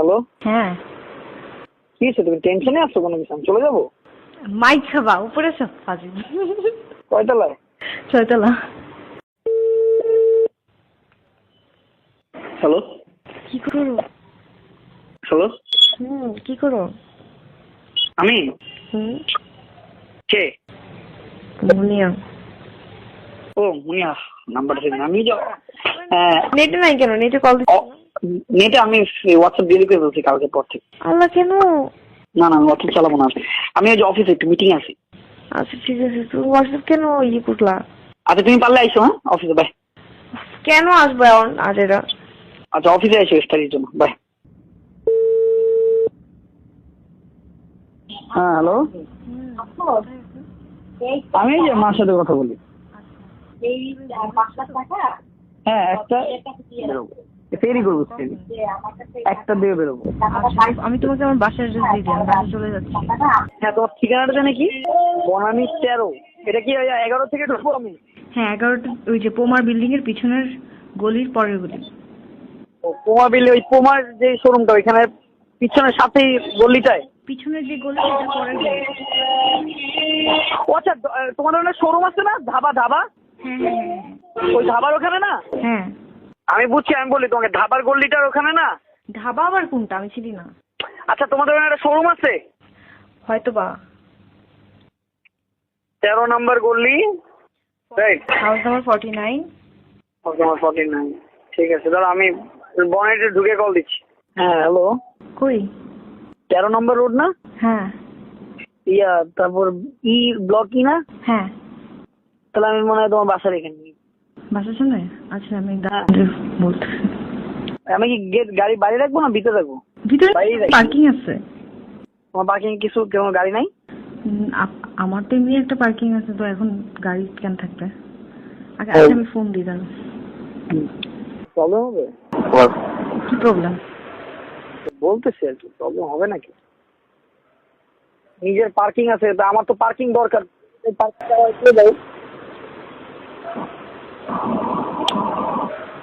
Hello, হ্যাঁ। কি হয়েছে? তুমি টেনশনে আছো কোনো কিছু? আমি চলে যাবো? মাইক খাবা উপরে এসো ফাজিল। কয়তলায়? 6 তলা। হ্যালো কি করো? হ্যালো, কি করো? আমি কে? মুনিয়া। ও মুনিয়া, নাম্বারটা দিন। আমি নেটে নাই কেন? নেটে কল দিচ্ছি না। নেটে আমি হোয়াটসঅ্যাপ ডিলিট করে বলছি কালকে পর থেকে। আল্লাহ, কেন? না না, আমি হোয়াটসঅ্যাপ চালাবো না। আমি ওই যে অফিসে একটু মিটিং আছি। আচ্ছা ঠিক আছে, তুমি হোয়াটসঅ্যাপ কেন ইয়ে করলা? আচ্ছা তুমি পারলে আইসো। হ্যাঁ, অফিসে বাই। কেন আসবে এখন আজ এরা? আচ্ছা অফিসে আইসো স্টাডির জন্য। বাই। হ্যাঁ হ্যালো, আমি এই যে মার সাথে কথা বলি। হ্যাঁ একটা বেরোবো, ফেরি করবো, ফেরি একটা দিয়ে বেরোবো। আমি তোমাকে আমার বাসার অ্যাড্রেস দিয়ে দিই, আমি বাসা চলে যাচ্ছি। হ্যাঁ, তোমার ঠিকানাটা জানে কি? বনানী 13। এটা কি 11 থেকে ঢুকবো আমি? হ্যাঁ 11টা, ওই যে পোমার বিল্ডিং এর পিছনের গলির পরের গলি। ও পোমা বিলে, ওই পোমার যে শোরুমটা ওইখানে পিছনের সাথেই গলিটায়। পিছনের যে গলি সেটা পরের গলি। ও আচ্ছা, তোমাদের ওখানে শোরুম আছে না? ধাবা ধাবা, হ্যাঁ হ্যাঁ হ্যাঁ ওই ধাবার ওখানে না? হ্যাঁ। আমি বুঝছি, আমি বলি তোমাকে ধাবার গলিটার ওখানে না? ধাবা আবার কোনটা? আমি চিনি না। আচ্ছা তোমাদের ওখানে একটা শোরুম আছে? হয়তো বা। 13 নম্বর গলি, রাইট? House number 49। তোমার 49। ঠিক আছে, দাঁড়া আমি বনেটে ঢুকে কল দিচ্ছি। হ্যাঁ হ্যালো, কই? 13 নম্বর রোড না? হ্যাঁ তারপর ব্লক না? হ্যাঁ। তাহলে আমি মনে হয় তোমার বাসার এখানে। বাসার সামনে? আচ্ছা আমি বলতেছি। আমি কি গেট গাড়ি বাইরে রাখবো না ভিতরে রাখবো? ভিতরে বাইরেই রাখি। পার্কিং আছে। তোমার পার্কিং কিছু কোনো গাড়ি নাই? আমার তো এমনি একটা পার্কিং আছে, তো এখন গাড়ি কেন থাকবে? আগে আচ্ছা আমি ফোন দিই দাঁড়াও। প্রবলেম হবে? কি প্রবলেম? বলতেছি আর কি, প্রবলেম হবে নাকি? নিজের পার্কিং আছে, তা আমার তো পার্কিং দরকার। এই পার্কিংটা দাও।